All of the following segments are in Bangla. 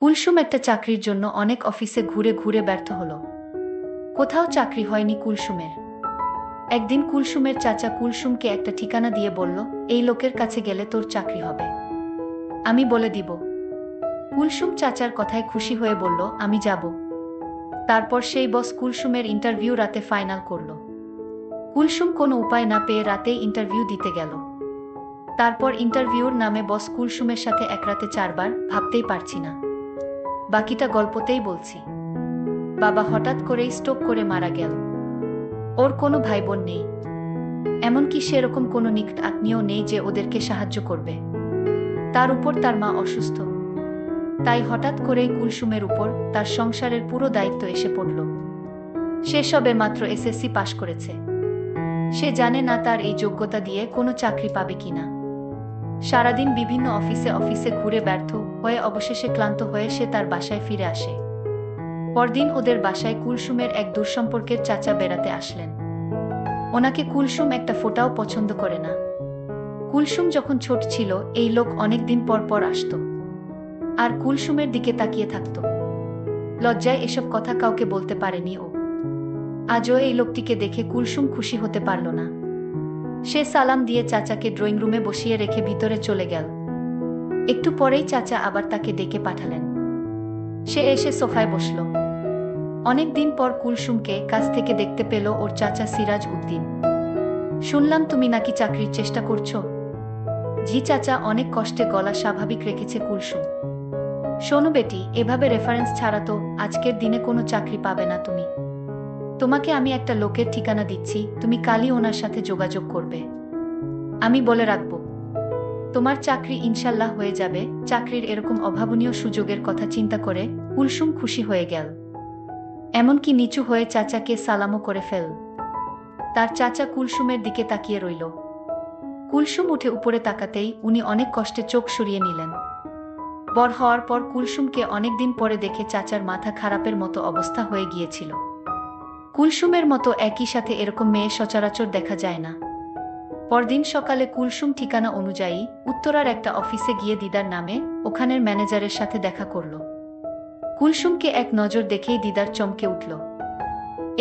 কুলসুম একটা চাকরির জন্য অনেক অফিসে ঘুরে ঘুরে ব্যর্থ হলো। কোথাও চাকরি হয়নি কুলসুমের। একদিন কুলসুমের চাচা কুলসুমকে একটা ঠিকানা দিয়ে বলল, এই লোকের কাছে গেলে তোর চাকরি হবে, আমি বলে দিব। কুলসুম চাচার কথায় খুশি হয়ে বলল, আমি যাব। তারপর সেই বস কুলসুমের ইন্টারভিউ রাতে ফাইনাল করল। কুলসুম কোনো উপায় না পেয়ে রাতেই ইন্টারভিউ দিতে গেল। তারপর ইন্টারভিউর নামে বস কুলসুমের সাথে এক রাতে 4বার ভাবতেই পারছি না। বাকিটা গল্পতেই বলছি। বাবা হঠাৎ করেই স্ট্রোক করে মারা গেল। ওর কোনো ভাই বোন নেই, এমনকি সেরকম কোনো নিকট আত্মীয় নেই যে ওদেরকে সাহায্য করবে। তার উপর তার মা অসুস্থ। তাই হঠাৎ করেই কুলসুমের উপর তার সংসারের পুরো দায়িত্ব এসে পড়ল। সে সবে মাত্র এসএসসি পাশ করেছে। সে জানে না তার এই যোগ্যতা দিয়ে কোনো চাকরি পাবে কিনা। সারাদিন বিভিন্ন অফিসে অফিসে ঘুরে ব্যর্থ হয়ে অবশেষে ক্লান্ত হয়ে সে তার বাসায় ফিরে আসে। পরদিন ওদের বাসায় কুলসুমের এক দূরসম্পর্কের চাচা বেড়াতে আসলেন। ওনাকে কুলসুম একটা ফোঁটাও পছন্দ করে না। কুলসুম যখন ছোট ছিল এই লোক অনেকদিন পর পর আসত আর কুলসুমের দিকে তাকিয়ে থাকত। লজ্জায় এসব কথা কাউকে বলতে পারেনি ও। আজও এই লোকটিকে দেখে কুলসুম খুশি হতে পারল না। সে সালাম দিয়ে চাচাকে ড্রয়িং রুমে বসিয়ে রেখে ভিতরে চলে গেল। একটু পরেই চাচা আবার তাকে ডেকে পাঠালেন। সে এসে সোফায় বসল। অনেকদিন পর কুলসুমকে কাছ থেকে দেখতে পেল ওর চাচা সিরাজ উদ্দিন। শুনলাম তুমি নাকি চাকরির চেষ্টা করছো। জি চাচা, অনেক কষ্টে গলা স্বাভাবিক রেখেছে কুলসুম। শোনো বেটি, এভাবে রেফারেন্স ছাড়া তো আজকের দিনে কোনো চাকরি পাবে না তুমি। তোমাকে আমি একটা লোকের ঠিকানা দিচ্ছি, তুমি কালই ওনার সাথে যোগাযোগ করবে। আমি বলে রাখবো তোমার চাকরি ইনশাল্লাহ হয়ে যাবে। চাকরির এরকম অভাবনীয় সুযোগের কথা চিন্তা করে কুলসুম খুশি হয়ে গেল। এমনকি নিচু হয়ে চাচাকে সালামও করে ফেল। তার চাচা কুলসুমের দিকে তাকিয়ে রইল। কুলসুম উঠে উপরে তাকাতেই উনি অনেক কষ্টে চোখ সরিয়ে নিলেন। বড় হওয়ার পর কুলসুমকে অনেকদিন পরে দেখে চাচার মাথা খারাপের মতো অবস্থা হয়ে গিয়েছিল। কুলসুমের মতো একই সাথে এরকম মেয়ে সচরাচর দেখা যায় না। পরদিন সকালে কুলসুম ঠিকানা অনুযায়ী উত্তরার একটা অফিসে গিয়ে দিদার নামে ওখানের ম্যানেজারের সাথে দেখা করল। কুলসুমকে এক নজর দেখেই দিদার চমকে উঠল।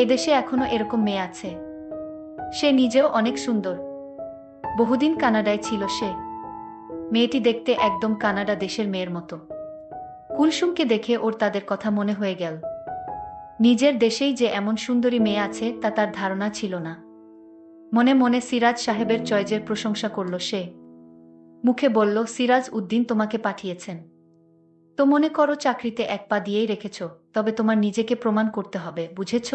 এদেশে এখনো এরকম মেয়ে আছে। সে নিজেও অনেক সুন্দর। বহুদিন কানাডায় ছিল সে। মেয়েটি দেখতে একদম কানাডা দেশের মেয়ের মতো। কুলসুমকে দেখে ওর তাদের কথা মনে হয়ে গেল। নিজের দেশেই যে এমন সুন্দরী মেয়ে আছে তা তার ধারণা ছিল না। মনে মনে সিরাজ সাহেবের চয়েজের প্রশংসা করল সে। মুখে বলল, সিরাজ উদ্দিন তোমাকে পাঠিয়েছেন তো মনে করো চাকরিতে এক পা দিয়েই রেখেছ, তবে তোমার নিজেকে প্রমাণ করতে হবে, বুঝেছ?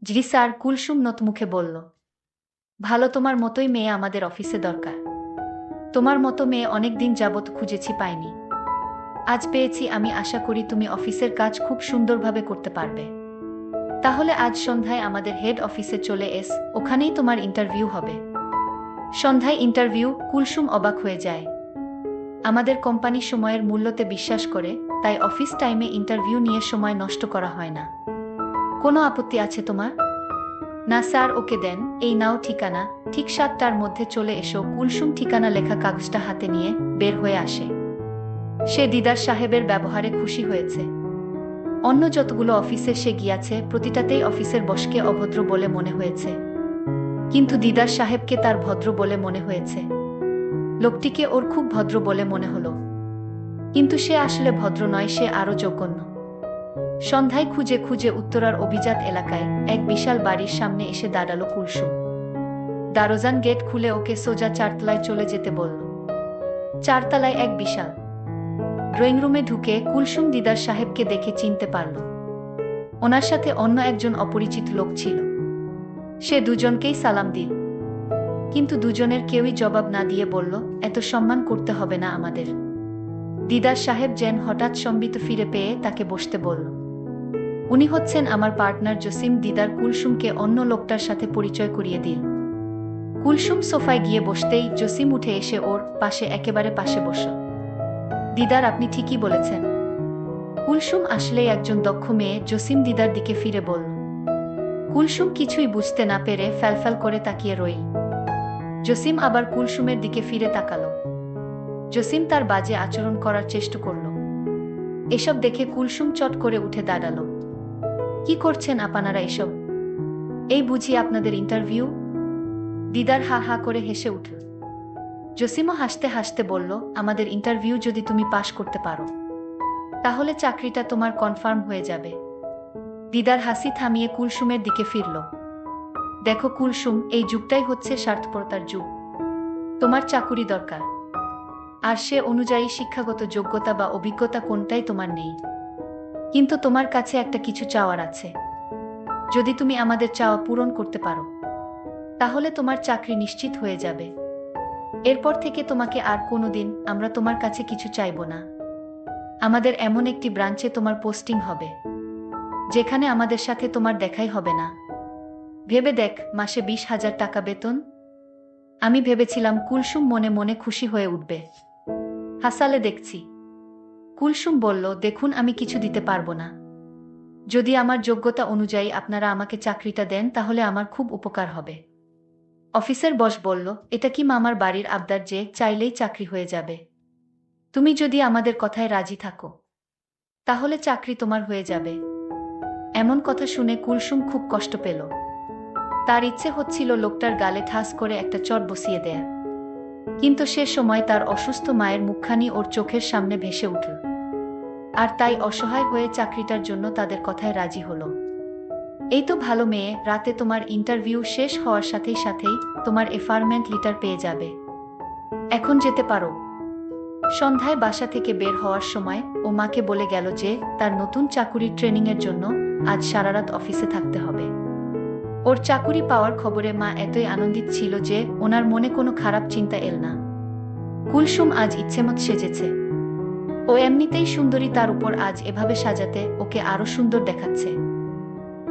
জি স্যার, কুলসুম নত মুখে বলল। ভালো, তোমার মতোই মেয়ে আমাদের অফিসে দরকার। তোমার মতো মেয়ে অনেকদিন যাবৎ খুঁজেছি, পাইনি। আজ পেয়েছি। আমি আশা করি তুমি অফিসের কাজ খুব সুন্দরভাবে করতে পারবে। তাহলে আজ সন্ধ্যায় আমাদের হেড অফিসে চলে এস, ওখানেই তোমার ইন্টারভিউ হবে। সন্ধ্যায় ইন্টারভিউ? কুলসুম অবাক হয়ে যায়। আমাদের কোম্পানি সময়ের মূল্যতে বিশ্বাস করে, তাই অফিস টাইমে ইন্টারভিউ নিয়ে সময় নষ্ট করা হয় না। কোনো আপত্তি আছে তোমার? না স্যার, ওকে দেন, এই নাও ঠিকানা, ঠিক 7টার মধ্যে চলে এসো। কুলসুম ঠিকানা লেখা কাগজটা হাতে নিয়ে বের হয়ে আসে। সে দিদার সাহেবের ব্যবহারে খুশি হয়েছে। অন্য যতগুলো অফিসে সে গিয়াছে প্রতিটাতেই অফিসের বসকে অভদ্র বলে মনে হয়েছে, কিন্তু দিদার সাহেবকে তার ভদ্র বলে মনে হয়েছে। লোকটিকে ওর খুব ভদ্র বলে মনে হলো, কিন্তু সে আসলে ভদ্র নয়, সে আরো জঘন্য। সন্ধ্যায় খুঁজে খুঁজে উত্তরার অভিজাত এলাকায় এক বিশাল বাড়ির সামনে এসে দাঁড়ালো কুলসুম। দারোজান গেট খুলে ওকে সোজা 4তলায় চলে যেতে বলল। 4তলায় এক বিশাল ড্রয়িং রুমে ঢুকে কুলসুম দিদার সাহেবকে দেখে চিনতে পারল। ওনার সাথে অন্য একজন অপরিচিত লোক ছিল। সে দুজনকেই সালাম দিল, কিন্তু দুজনের কেউই জবাব না দিয়ে বলল, এত সম্মান করতে হবে না আমাদের। দিদার সাহেব যেন হঠাৎ সম্বিত ফিরে পেয়ে তাকে বসতে বলল। উনি হচ্ছেন আমার পার্টনার জসিম। দিদার কুলসুমকে অন্য লোকটার সাথে পরিচয় করিয়ে দিল। কুলসুম সোফায় গিয়ে বসতেই জসিম উঠে এসে ওর পাশে একেবারে পাশে বসল। দিদার, আপনি ঠিকই বলেছেন। কুলসুম আসলেই একজন দক্ষ মেয়ে, জসিম দিদার দিকে ফিরে বলল। কুলসুম কিছুই বুঝতে না পেরে ফ্যালফ্যাল করে তাকিয়ে রইল। জসিম আবার কুলসুমের দিকে ফিরে তাকালো। জসিম তার বাজে আচরণ করার চেষ্টা করল। এসব দেখে কুলসুম চট করে উঠে দাঁড়ালো। কি করছেন আপনারা এসব? এই বুঝি আপনাদের ইন্টারভিউ? দিদার হা হা করে হেসে উঠল। জসিমও হাসতে হাসতে বলল, আমাদের ইন্টারভিউ যদি তুমি পাশ করতে পারো তাহলে চাকরিটা তোমার কনফার্ম হয়ে যাবে। দিদার হাসি থামিয়ে কুলসুমের দিকে ফিরল। দেখো কুলসুম, এই যুগটাই হচ্ছে স্বার্থপরতার যুগ। তোমার চাকুরি দরকার, আর সে অনুযায়ী শিক্ষাগত যোগ্যতা বা অভিজ্ঞতা কোনটাই তোমার নেই। কিন্তু তোমার কাছে একটা কিছু চাওয়ার আছে। যদি তুমি আমাদের চাওয়া পূরণ করতে পারো তাহলে তোমার চাকরি নিশ্চিত হয়ে যাবে। এরপর থেকে তোমাকে আর কোনোদিন আমরা তোমার কাছে কিছু চাইব না। আমাদের এমন একটি ব্রাঞ্চে তোমার পোস্টিং হবে যেখানে আমাদের সাথে তোমার দেখাই হবে না। ভেবে দেখ, মাসে 20,000 টাকা বেতন। আমি ভেবেছিলাম কুলসুম মনে মনে খুশি হয়ে উঠবে। হাসালে দেখছি। কুলসুম বলল, দেখুন আমি কিছু দিতে পারবো না। যদি আমার যোগ্যতা অনুযায়ী আপনারা আমাকে চাকরিটা দেন তাহলে আমার খুব উপকার হবে। অফিসের বস বলল, এটা কি মামার বাড়ির আবদার যে চাইলেই চাকরি হয়ে যাবে? তুমি যদি আমাদের কথায় রাজি থাকো তাহলে চাকরি তোমার হয়ে যাবে। এমন কথা শুনে কুলসুম খুব কষ্ট পেল। তার ইচ্ছে হচ্ছিল লোকটার গালে ঠাস করে একটা চট বসিয়ে দেয়া, কিন্তু সে সময় তার অসুস্থ মায়ের মুখখানি ওর চোখের সামনে ভেসে উঠল। আর তাই অসহায় হয়ে চাকরিটার জন্য তাদের কথায় রাজি হলো। এই তো ভালো মেয়ে, রাতে তোমার ইন্টারভিউ শেষ হওয়ার সাথেই সাথেই তোমার অ্যাপয়েন্টমেন্ট লেটার পেয়ে যাবে। এখন যেতে পারো। সন্ধ্যায় বাসা থেকে বের হওয়ার সময় ও মাকে বলে গেল যে তার নতুন চাকুরির ট্রেনিংয়ের জন্য আজ সারারাত অফিসে থাকতে হবে। ওর চাকুরি পাওয়ার খবরে মা এতই আনন্দিত ছিল যে ওনার মনে কোনো খারাপ চিন্তা এল না। কুলসুম আজ ইচ্ছেমত সেজেছে। ও এমনিতেই সুন্দরী, তার উপর আজ এভাবে সাজাতে ওকে আরো সুন্দর দেখাচ্ছে।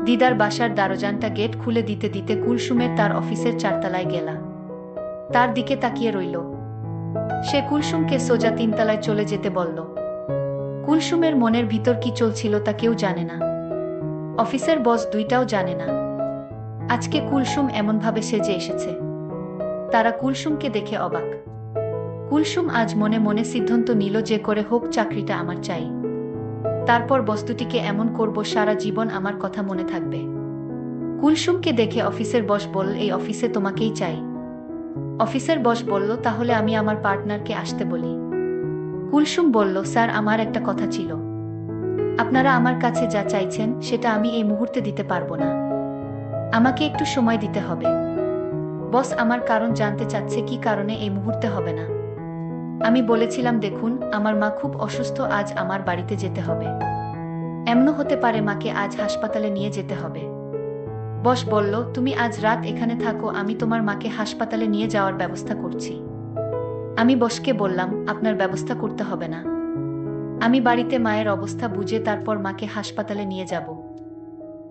দিদার বাসার দরজাটা গেট খুলে দিতে দিতে কুলসুমের তার অফিসের 4 তলায় গেলা। তার দিকে তাকিয়ে রইল। সে কুলসুমকে সোজা 3 তলায় চলে যেতে বলল। কুলসুমের মনের ভিতর কি চলছিল তা কেউ জানে না। অফিসের বস দুইটাও জানে না আজকে কুলসুম এমনভাবে সেজে এসেছে। তারা কুলসুমকে দেখে অবাক। কুলসুম আজ মনে মনে সিদ্ধান্ত নিল যে করে হোক চাকরিটা আমার চাই। তারপর বস্তুটিকে এমন করব সারা জীবন আমার কথা মনে থাকবে। কুলসুমকে দেখে অফিসের বস বলল, এই অফিসে তোমাকেই চাই। অফিসের বস বলল, তাহলে আমি আমার পার্টনারকে আসতে বলি। কুলসুম বলল, স্যার আমার একটা কথা ছিল। আপনারা আমার কাছে যা চাইছেন সেটা আমি এই মুহূর্তে দিতে পারবো না। আমাকে একটু সময় দিতে হবে। বস আমার কারণ জানতে চাচ্ছে কি কারণে এই মুহূর্তে হবে না। আমি বলেছিলাম, দেখুন আমার মা খুব অসুস্থ, আজ আমার বাড়িতে যেতে হবে। এমনও হতে পারে মাকে আজ হাসপাতালে নিয়ে যেতে হবে। বস বলল, তুমি আজ রাত এখানে থাকো, আমি তোমার মাকে হাসপাতালে নিয়ে যাওয়ার ব্যবস্থা করছি। আমি বসকে বললাম, আপনার ব্যবস্থা করতে হবে না। আমি বাড়িতে মায়ের অবস্থা বুঝে তারপর মাকে হাসপাতালে নিয়ে যাব।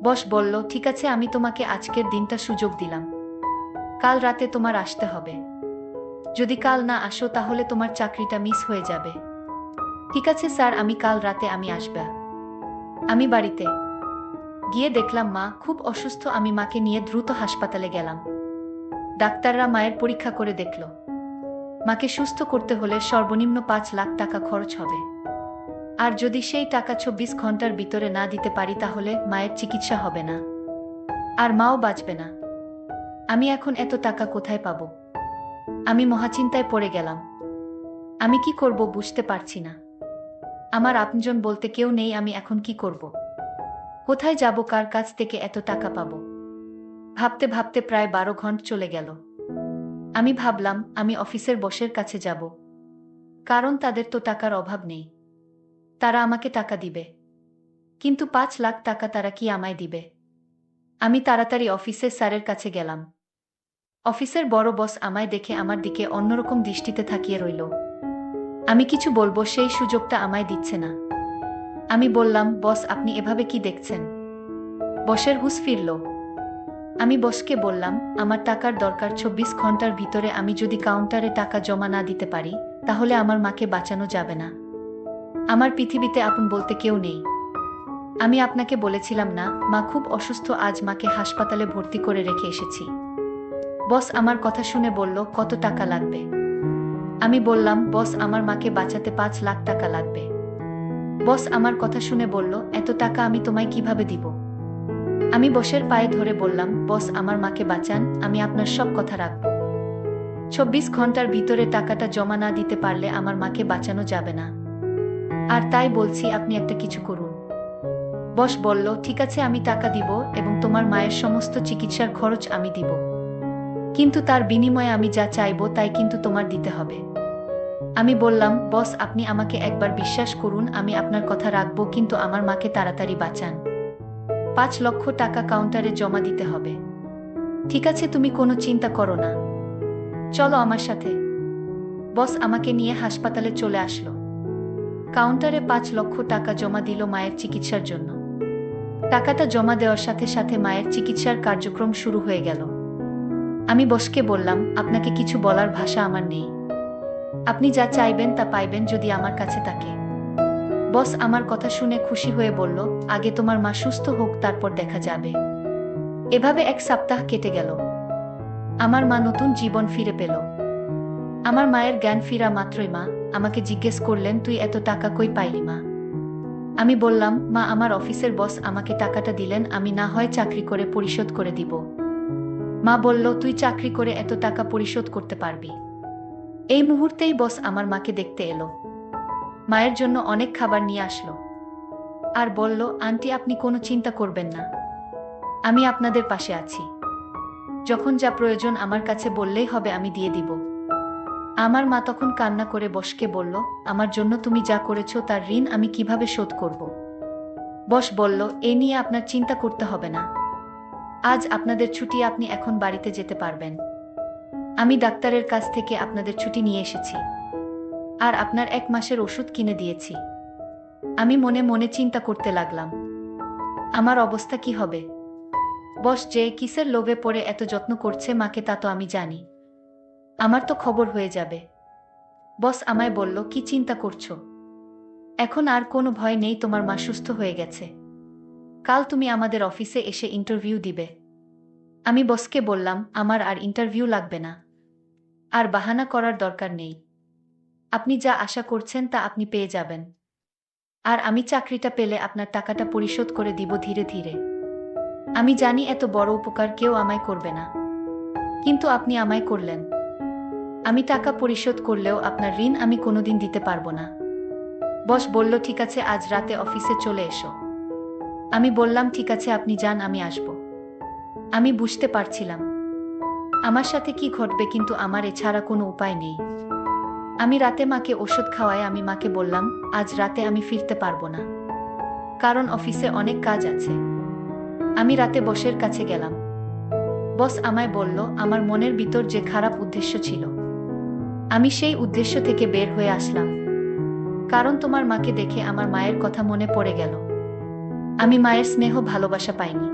বস বলল, ঠিক আছে, আমি তোমাকে আজকের দিনটা সুযোগ দিলাম। কাল রাতে তোমার আসতে হবে। যদি কাল না আসো তাহলে তোমার চাকরিটা মিস হয়ে যাবে। ঠিক আছে স্যার, আমি কাল রাতে আমি আসব। আমি বাড়িতে গিয়ে দেখলাম মা খুব অসুস্থ। আমি মাকে নিয়ে দ্রুত হাসপাতালে গেলাম। ডাক্তাররা মায়ের পরীক্ষা করে দেখল মাকে সুস্থ করতে হলে সর্বনিম্ন 5 লাখ টাকা খরচ হবে। আর যদি সেই টাকা 24 ঘন্টার ভিতরে না দিতে পারি তাহলে মায়ের চিকিৎসা হবে না, আর মাও বাঁচবে না। আমি এখন এত টাকা কোথায় পাবো? আমি মহাচিন্তায় পড়ে গেলাম। আমি কি করব বুঝতে পারছি না। আমার আপনজন বলতে কেউ নেই। আমি এখন কি করব? কোথায় যাব? কার কাছ থেকে এত টাকা পাবো? ভাবতে ভাবতে প্রায় 12 ঘন্টা চলে গেল। আমি ভাবলাম আমি অফিসের বসের কাছে যাব, কারণ তাদের তো টাকার অভাব নেই, তারা আমাকে টাকা দিবে। কিন্তু 5 লাখ টাকা তারা কি আমায় দিবে? আমি তাড়াতাড়ি অফিসের স্যারের কাছে গেলাম। অফিসের বড় বস আমায় দেখে আমার দিকে অন্যরকম দৃষ্টিতে তাকিয়ে রইল। আমি কিছু বলবো সেই সুযোগটা আমায় দিচ্ছে না। আমি বললাম, বস আপনি এভাবে কি দেখছেন? বসের হুঁশ ফিরল। আমি বসকে বললাম, আমার টাকার দরকার। 24 ঘন্টার ভিতরে আমি যদি কাউন্টারে টাকা জমা না দিতে পারি তাহলে আমার মাকে বাঁচানো যাবে না। আমার পৃথিবীতে আপন বলতে কেউ নেই। আমি আপনাকে বলেছিলাম না মা খুব অসুস্থ, আজ মাকে হাসপাতালে ভর্তি করে রেখে এসেছি। বস আমার কথা শুনে বলল, কত টাকা লাগবে? আমি বললাম, বস আমার মাকে বাঁচাতে 5 লাখ টাকা লাগবে। বস আমার কথা শুনে বলল, এত টাকা আমি তোমায় কিভাবে দিব? আমি বসের পায়ে ধরে বললাম, বস আমার মাকে বাঁচান, আমি আপনার সব কথা রাখব। ২৪ ঘন্টার ভিতরে টাকাটা জমা না দিতে পারলে আমার মাকে বাঁচানো যাবে না। আর তাই বলছি আপনি একটা কিছু করুন। বস বলল, ঠিক আছে আমি টাকা দিব এবং তোমার মায়ের সমস্ত চিকিৎসার খরচ আমি দিব। কিন্তু তার বিনিময়ে আমি যা চাইব তাই কিন্তু তোমার দিতে হবে। আমি বললাম, বস আপনি আমাকে একবার বিশ্বাস করুন, আমি আপনার কথা রাখব, কিন্তু আমার মাকে তাড়াতাড়ি বাঁচান। ৫ লক্ষ টাকা কাউন্টারে জমা দিতে হবে। ঠিক আছে, তুমি কোনো চিন্তা করো না, চলো আমার সাথে। বস আমাকে নিয়ে হাসপাতালে চলে আসলো। কাউন্টারে ৫ লক্ষ টাকা জমা দিল মায়ের চিকিৎসার জন্য। টাকাটা জমা দেওয়ার সাথে সাথে মায়ের চিকিৎসার কার্যক্রম শুরু হয়ে গেল। আমি বসকে বললাম, আপনাকে কিছু বলার ভাষা আমার নেই। আপনি যা চাইবেন তা পাইবেন যদি আমার কাছে থাকে। বস আমার কথা শুনে খুশি হয়ে বলল, আগে তোমার মা সুস্থ হোক, তারপর দেখা যাবে। এভাবে ১ সপ্তাহ কেটে গেল। আমার মা নতুন জীবন ফিরে পেল। আমার মায়ের জ্ঞান ফিরা মাত্রই মা আমাকে জিজ্ঞেস করলেন, তুই এত টাকা কই পাইলি মা? আমি বললাম, মা আমার অফিসের বস আমাকে টাকাটা দিলেন, আমি না হয় চাকরি করে পরিশোধ করে দিব। মা বলল, তুই চাকরি করে এত টাকা পরিশোধ করতে পারবি? এই মুহূর্তেই বস আমার মাকে দেখতে এলো। মায়ের জন্য অনেক খাবার নিয়ে আসলো আর বলল, আন্টি আপনি কোনো চিন্তা করবেন না, আমি আপনাদের পাশে আছি। যখন যা প্রয়োজন আমার কাছে বললেই হবে, আমি দিয়ে দিব। আমার মা তখন কান্না করে বসকে বলল, আমার জন্য তুমি যা করেছো তার ঋণ আমি কিভাবে শোধ করব? বস বলল, এ নিয়ে আপনার চিন্তা করতে হবে না, আজ আপনাদের ছুটি, আপনি এখন বাড়িতে যেতে পারবেন। আমি ডাক্তারের কাছ থেকে আপনাদের ছুটি নিয়ে এসেছি আর আপনার ১ মাসের ওষুধ কিনে দিয়েছি। আমি মনে মনে চিন্তা করতে লাগলাম, আমার অবস্থা কি হবে। বস যে কিসের লোভে পড়ে এত যত্ন করছে মাকে তা তো আমি জানি, আমার তো খবর হয়ে যাবে। বস আমায় বলল, কি চিন্তা করছো? এখন আর কোনো ভয় নেই, তোমার মা সুস্থ হয়ে গেছে। কাল তুমি আমাদের অফিসে এসে ইন্টারভিউ দিবে। আমি বসকে বললাম, আমার আর ইন্টারভিউ লাগবে না, আর বাহানা করার দরকার নেই। আপনি যা আশা করছেন তা আপনি পেয়ে যাবেন। আর আমি চাকরিটা পেলে আপনার টাকাটা পরিশোধ করে দিব ধীরে ধীরে। আমি জানি এত বড় উপকার কেউ আমায় করবে না, কিন্তু আপনি আমায় করলেন। আমি টাকা পরিশোধ করলেও আপনার ঋণ আমি কোনোদিন দিতে পারবো না। বস বলল, ঠিক আছে আজ রাতে অফিসে চলে এসো। আমি বললাম, ঠিক আছে আপনি যান, আমি আসব। আমি বুঝতে পারছিলাম আমার সাথে কি ঘটবে, কিন্তু আমার এছাড়া কোনো উপায় নেই। আমি রাতে মাকে ওষুধ খাওয়াই। আমি মাকে বললাম, আজ রাতে আমি ফিরতে পারবো না, কারণ অফিসে অনেক কাজ আছে। আমি রাতে বসের কাছে গেলাম। বস আমায় বলল, আমার মনের ভিতর যে খারাপ উদ্দেশ্য ছিল, আমি সেই উদ্দেশ্য থেকে বের হয়ে আসলাম। কারণ তোমার মাকে দেখে আমার মায়ের কথা মনে পড়ে গেল। আমি মায়ের স্নেহ ভালোবাসা পাইনি,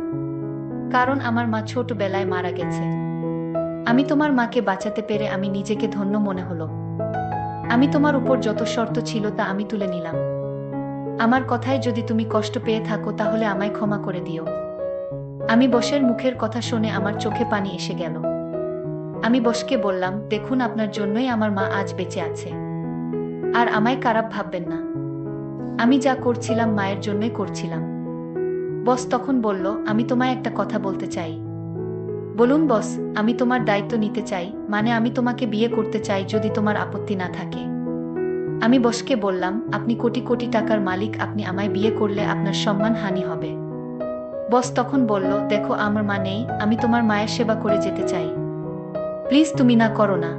কারণ আমার মা ছোটবেলায় মারা গেছে। আমি তোমার মাকে বাঁচাতে পেরে আমি নিজেকে ধন্য মনে হলো। আমি তোমার উপর যত শর্ত ছিল তা আমি তুলে নিলাম। আমার কথায় যদি তুমি কষ্ট পেয়ে থাকো তাহলে আমায় ক্ষমা করে দিও। আমি বসের মুখের কথা শুনে আমার চোখে পানি এসে গেল। আমি বসকে বললাম, দেখুন আপনার জন্যই আমার মা আজ বেঁচে আছে, আর আমায় খারাপ ভাববেন না। আমি যা করছিলাম মায়ের জন্যই করছিলাম। বস তখন বলল, আমি তোমায় একটা কথা বলতে চাই। বলুন বস। আমি তোমার দায়িত্ব নিতে চাই, মানে আমি তোমাকে বিয়ে করতে চাই যদি তোমার আপত্তি না থাকে। আমি বসকে বললাম, আপনি কোটি কোটি টাকার মালিক, আপনি আমায় বিয়ে করলে আপনার সম্মান হানি হবে। বস তখন বলল, দেখো আমার মা নেই, আমি তোমার মায়ের সেবা করে যেতে চাই, প্লিজ তুমি না করো না।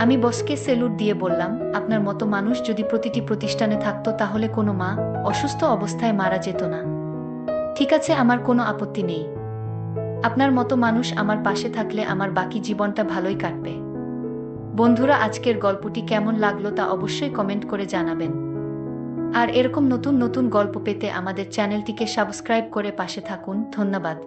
আমি বসকে সেলুট দিয়ে বললাম, আপনার মতো মানুষ যদি প্রতিটি প্রতিষ্ঠানে থাকতো তাহলে কোনো মা অসুস্থ অবস্থায় মারা যেত না। ঠিক আছে, আমার কোনো আপত্তি নেই। আপনার মতো মানুষ আমার পাশে থাকলে আমার বাকি জীবনটা ভালোই কাটবে। বন্ধুরা, আজকের গল্পটি কেমন লাগলো তা অবশ্যই কমেন্ট করে জানাবেন। আর এরকম নতুন নতুন গল্প পেতে আমাদের চ্যানেলটিকে সাবস্ক্রাইব করে পাশে থাকুন। ধন্যবাদ।